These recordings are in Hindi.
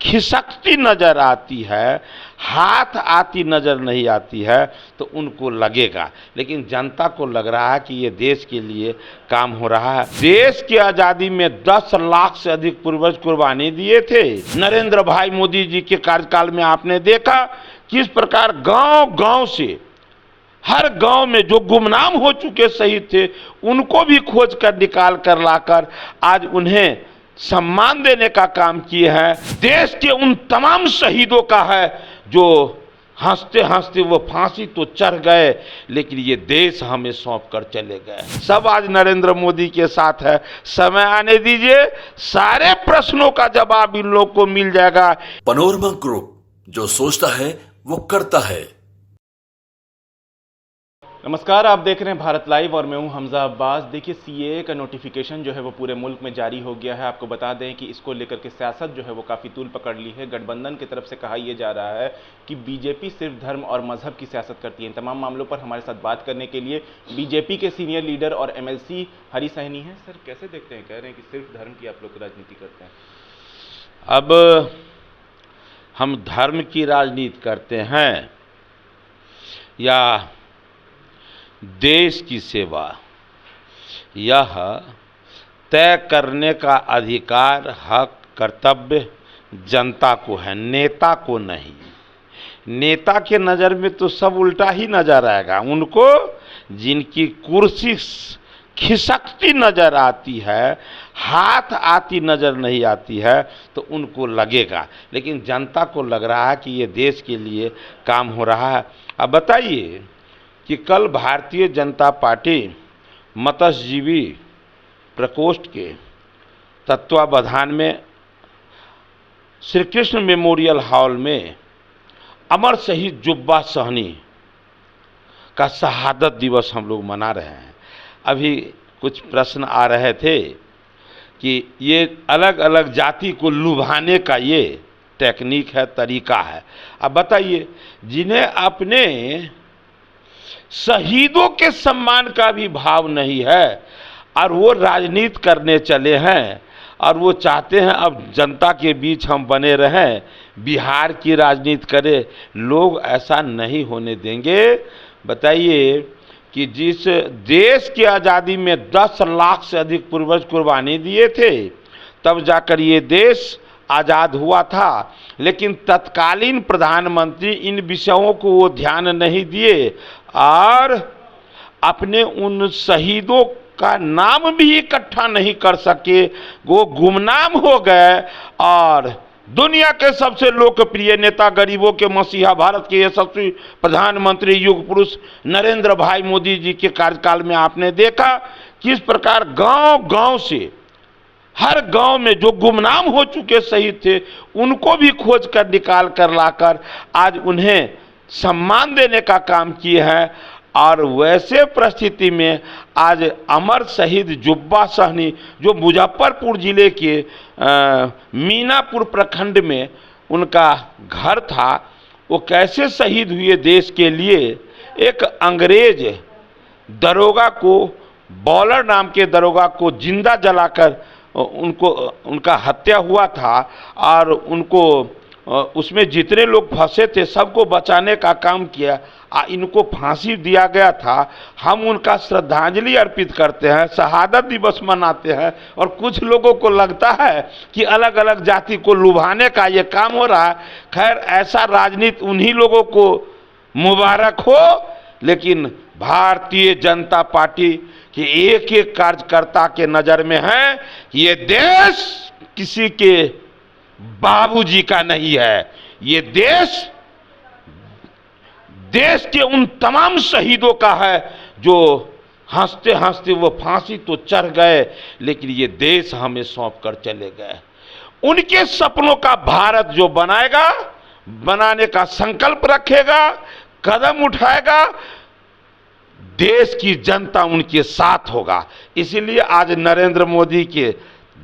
खिसकती नजर आती है, हाथ आती नजर नहीं आती है, तो उनको लगेगा। लेकिन जनता को लग रहा है कि ये देश के लिए काम हो रहा है। देश की आजादी में 10 लाख से अधिक पूर्वज कुर्बानी दिए थे। नरेंद्र भाई मोदी जी के कार्यकाल में आपने देखा किस प्रकार गांव गांव से, हर गांव में जो गुमनाम हो चुके शहीद थे उनको भी खोज कर निकाल कर लाकर आज उन्हें सम्मान देने का काम किए हैं। देश के उन तमाम शहीदों का है जो हंसते हंसते वो फांसी तो चढ़ गए, लेकिन ये देश हमें सौंप कर चले गए। सब आज नरेंद्र मोदी के साथ है। समय आने दीजिए, सारे प्रश्नों का जवाब इन लोग को मिल जाएगा। पैनोरमा ग्रुप, जो सोचता है वो करता है। नमस्कार, आप देख रहे हैं भारत लाइव और मैं हूं हमजा अब्बास। देखिए, सीएए का नोटिफिकेशन जो है वो पूरे मुल्क में जारी हो गया है। आपको बता दें कि इसको लेकर के सियासत जो है वो काफ़ी तूल पकड़ ली है। गठबंधन की तरफ से कहा यह जा रहा है कि बीजेपी सिर्फ धर्म और मजहब की सियासत करती है। इन तमाम मामलों पर हमारे साथ बात करने के लिए बीजेपी के सीनियर लीडर और एमएलसी हरी सहनी हैं। सर, कैसे देखते हैं? कह रहे हैं कि सिर्फ धर्म की आप लोग राजनीति करते हैं। अब हम धर्म की राजनीति करते हैं या देश की सेवा, यह तय करने का अधिकार, हक, कर्तव्य जनता को है, नेता को नहीं। नेता के नज़र में तो सब उल्टा ही नजर आएगा। उनको जिनकी कुर्सी खिसकती नजर आती है, हाथ आती नजर नहीं आती है, तो उनको लगेगा। लेकिन जनता को लग रहा है कि ये देश के लिए काम हो रहा है। अब बताइए कि कल भारतीय जनता पार्टी मत्स्यजीवी प्रकोष्ठ के तत्वावधान में श्री कृष्ण मेमोरियल हॉल में अमर शहीद जुब्बा सहनी का शहादत दिवस हम लोग मना रहे हैं। अभी कुछ प्रश्न आ रहे थे कि ये अलग अलग जाति को लुभाने का ये टेक्निक है, तरीका है। अब बताइए, जिन्हें अपने शहीदों के सम्मान का भी भाव नहीं है और वो राजनीति करने चले हैं और वो चाहते हैं अब जनता के बीच हम बने रहें, बिहार की राजनीति करें। लोग ऐसा नहीं होने देंगे। बताइए कि जिस देश की आज़ादी में 10 लाख से अधिक पूर्वज कुर्बानी दिए थे, तब जाकर ये देश आज़ाद हुआ था। लेकिन तत्कालीन प्रधानमंत्री इन विषयों को वो ध्यान नहीं दिए और अपने उन शहीदों का नाम भी इकट्ठा नहीं कर सके। वो गुमनाम हो गए और दुनिया के सबसे लोकप्रिय नेता, गरीबों के मसीहा, भारत के यशस्वी प्रधानमंत्री, युग पुरुष नरेंद्र भाई मोदी जी के कार्यकाल में आपने देखा किस प्रकार गांव गांव से, हर गांव में जो गुमनाम हो चुके शहीद थे उनको भी खोज कर निकाल कर लाकर आज उन्हें सम्मान देने का काम किए हैं। और वैसे परिस्थिति में आज अमर शहीद जुब्बा सहनी, जो मुजफ्फरपुर जिले के मीनापुर प्रखंड में उनका घर था, वो कैसे शहीद हुए देश के लिए। एक अंग्रेज दरोगा को, बॉलर नाम के दरोगा को जिंदा जलाकर उनका हत्या हुआ था और उनको उसमें जितने लोग फंसे थे सबको बचाने का काम किया। इनको फांसी दिया गया था। हम उनका श्रद्धांजलि अर्पित करते हैं, शहादत दिवस मनाते हैं। और कुछ लोगों को लगता है कि अलग अलग जाति को लुभाने का ये काम हो रहा है। खैर, ऐसा राजनीति उन्हीं लोगों को मुबारक हो, लेकिन भारतीय जनता पार्टी कि एक एक कार्यकर्ता के नजर में है कि ये देश किसी के बाबूजी का नहीं है। ये देश के उन तमाम शहीदों का है जो हंसते हंसते वो फांसी तो चढ़ गए, लेकिन ये देश हमें सौंप कर चले गए। उनके सपनों का भारत जो बनाएगा, बनाने का संकल्प रखेगा, कदम उठाएगा, देश की जनता उनके साथ होगा। इसीलिए आज नरेंद्र मोदी के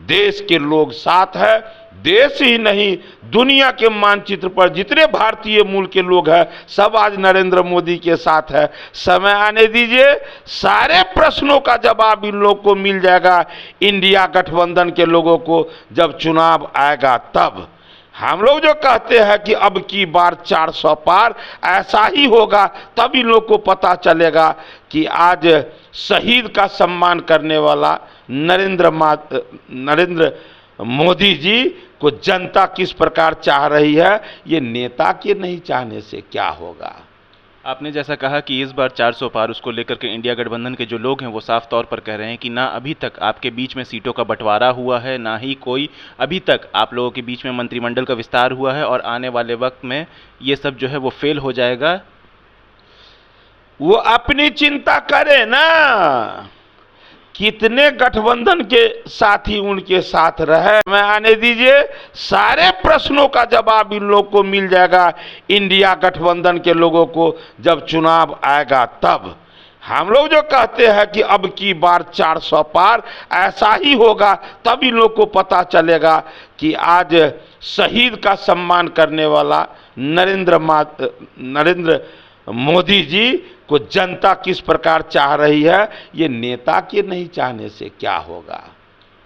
देश के लोग साथ है। देश ही नहीं, दुनिया के मानचित्र पर जितने भारतीय मूल के लोग हैं सब आज नरेंद्र मोदी के साथ है। समय आने दीजिए, सारे प्रश्नों का जवाब इन लोग को मिल जाएगा। इंडिया गठबंधन के लोगों को जब चुनाव आएगा तब हम लोग जो कहते हैं कि अब की बार 400 पार, ऐसा ही होगा, तब इन लोग को पता चलेगा कि आज शहीद का सम्मान करने वाला नरेंद्र मोदी जी को जनता किस प्रकार चाह रही है। ये नेता के नहीं चाहने से क्या होगा। आपने जैसा कहा कि इस बार 400 पार, उसको लेकर के इंडिया गठबंधन के जो लोग हैं वो साफ तौर पर कह रहे हैं कि ना अभी तक आपके बीच में सीटों का बंटवारा हुआ है, ना ही कोई अभी तक आप लोगों के बीच में मंत्रिमंडल का विस्तार हुआ है, और आने वाले वक्त में ये सब जो है वो फेल हो जाएगा। वो अपनी चिंता करे ना, कितने गठबंधन के साथी उनके साथ रहे, मैं आने दीजिए, सारे प्रश्नों का जवाब इन लोग को मिल जाएगा। इंडिया गठबंधन के लोगों को जब चुनाव आएगा तब। हम लोग जो कहते हैं कि अब की बार 400 पार, ऐसा ही होगा, तब इन लोग को पता चलेगा कि आज शहीद का सम्मान करने वाला नरेंद्र मोदी जी को जनता किस प्रकार चाह रही है। ये नेता के नहीं चाहने से क्या होगा।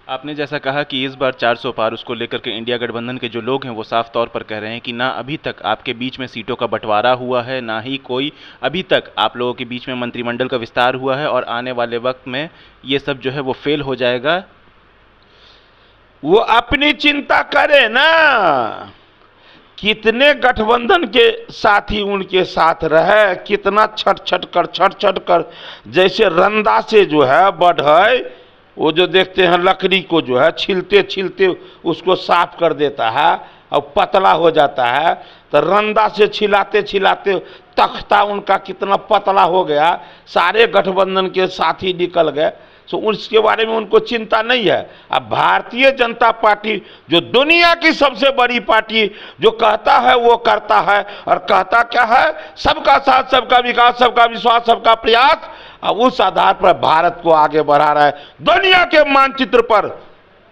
आपने जैसा कहा कि इस बार 400 पार, उसको लेकर के इंडिया गठबंधन के जो लोग हैं वो साफ तौर पर कह रहे हैं कि ना अभी तक आपके बीच में सीटों का बंटवारा हुआ है, ना ही कोई अभी तक आप लोगों के बीच में मंत्रिमंडल का विस्तार हुआ है, और आने वाले वक्त में ये सब जो है वो फेल हो जाएगा। वो अपनी चिंता करे ना, कितने गठबंधन के साथी उनके साथ रहे, कितना छट छट कर जैसे रंदा से जो है बढ़े, वो जो देखते हैं लकड़ी को जो है छीलते छीलते उसको साफ कर देता है और पतला हो जाता है, तो रंदा से छिलाते छिलाते तख्ता उनका कितना पतला हो गया, सारे गठबंधन के साथी निकल गए। तो उसके बारे में उनको चिंता नहीं है। अब भारतीय जनता पार्टी जो दुनिया की सबसे बड़ी पार्टी, जो कहता है वो करता है, और कहता क्या है, सबका साथ, सबका विकास, सबका विश्वास, सबका प्रयास, और उस आधार पर भारत को आगे बढ़ा रहा है, दुनिया के मानचित्र पर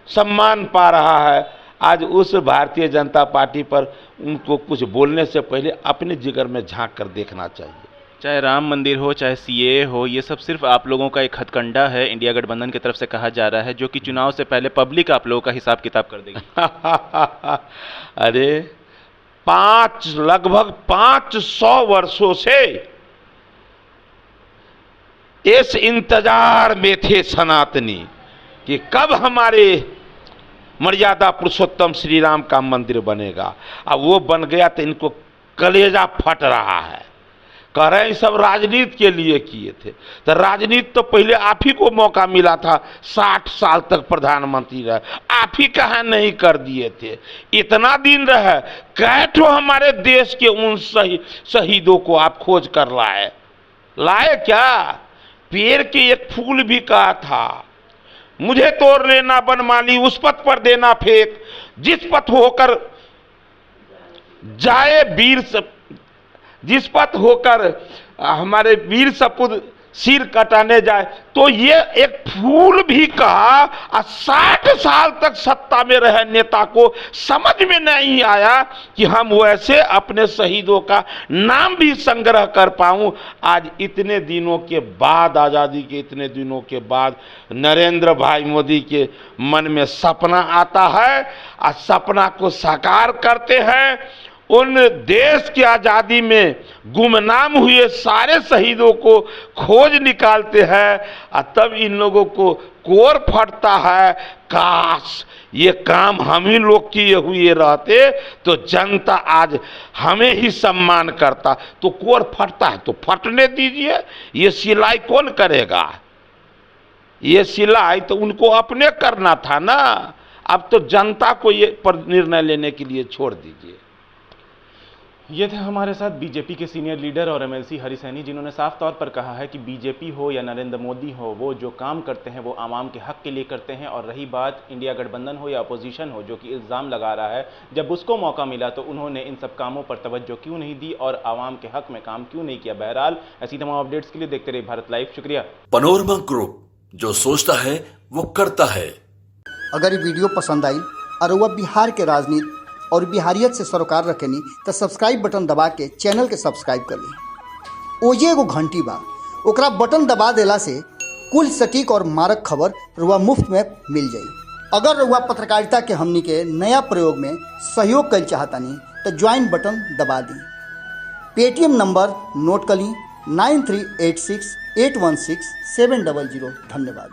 सम्मान पा रहा है। आज उस भारतीय जनता पार्टी पर उनको कुछ बोलने से पहले अपने जिगर में झांक कर देखना चाहिए। चाहे राम मंदिर हो, चाहे सीएए हो, ये सब सिर्फ आप लोगों का एक हथकंडा है, इंडिया गठबंधन की तरफ से कहा जा रहा है, जो कि चुनाव से पहले पब्लिक आप लोगों का हिसाब किताब कर देगी। अरे लगभग 500 वर्षों से इस इंतजार में थे सनातनी कि कब हमारे मर्यादा पुरुषोत्तम श्री राम का मंदिर बनेगा। अब वो बन गया तो इनको कलेजा फट रहा है, कह रहे हैं सब राजनीति के लिए किए थे। तो राजनीति तो पहले आप ही को मौका मिला था, 60 साल तक प्रधानमंत्री रहे, आप ही कहाँ नहीं कर दिए थे। इतना दिन रहे, कैठो हमारे देश के उन शहीदों को आप खोज कर लाए क्या। पेड़ के एक फूल भी कहा था, मुझे तोड़ लेना बनमाली, उस पथ पर देना फेंक, जिस पथ होकर जाए जिस पथ होकर हमारे वीर सपूत सिर कटाने जाए। तो ये एक फूल भी कहा, और 60 साल तक सत्ता में रहे नेता को समझ में नहीं आया कि हम वैसे अपने शहीदों का नाम भी संग्रह कर पाऊं। आज इतने दिनों के बाद, आज़ादी के इतने दिनों के बाद, नरेंद्र भाई मोदी के मन में सपना आता है, और सपना को साकार करते हैं। उन देश की आज़ादी में गुमनाम हुए सारे शहीदों को खोज निकालते हैं, और तब इन लोगों को कोर फटता है, काश ये काम हम ही लोग किए हुए रहते तो जनता आज हमें ही सम्मान करता। तो कोर फटता है तो फटने दीजिए, ये सिलाई कौन करेगा। ये सिलाई तो उनको अपने करना था ना। अब तो जनता को ये पर निर्णय लेने के लिए छोड़ दीजिए। ये थे हमारे साथ बीजेपी के सीनियर लीडर और एमएलसी हरि सैनी, जिन्होंने साफ तौर पर कहा है कि बीजेपी हो या नरेंद्र मोदी हो, वो जो काम करते हैं वो आवाम के हक के लिए करते हैं। और रही बात इंडिया गठबंधन हो या अपोजिशन हो, जो कि इल्ज़ाम लगा रहा है, जब उसको मौका मिला तो उन्होंने इन सब कामों पर तवज्जो क्यों नहीं दी और आवाम के हक में काम क्यों नहीं किया। बहरहाल ऐसी तमाम अपडेट्स के लिए देखते रहिए भारत लाइव। शुक्रिया। पनोरमा ग्रुप, जो सोचता है वो करता है। अगर ये वीडियो पसंद आई और वह बिहार के राजनीति और बिहारियत से सरोकार रखेनी तो सब्सक्राइब बटन दबा के चैनल के सब्सक्राइब कर ली। ओजे एगो घंटी बा, ओकरा बटन दबा देला से कुल सटीक और मारक खबर रुआ मुफ्त में मिल जाई। अगर रउआ पत्रकारिता के हमनी के नया प्रयोग में सहयोग कर चाहतनी तो ज्वाइन बटन दबा दी। पेटीएम नंबर नोट कर ली 9386816700। धन्यवाद।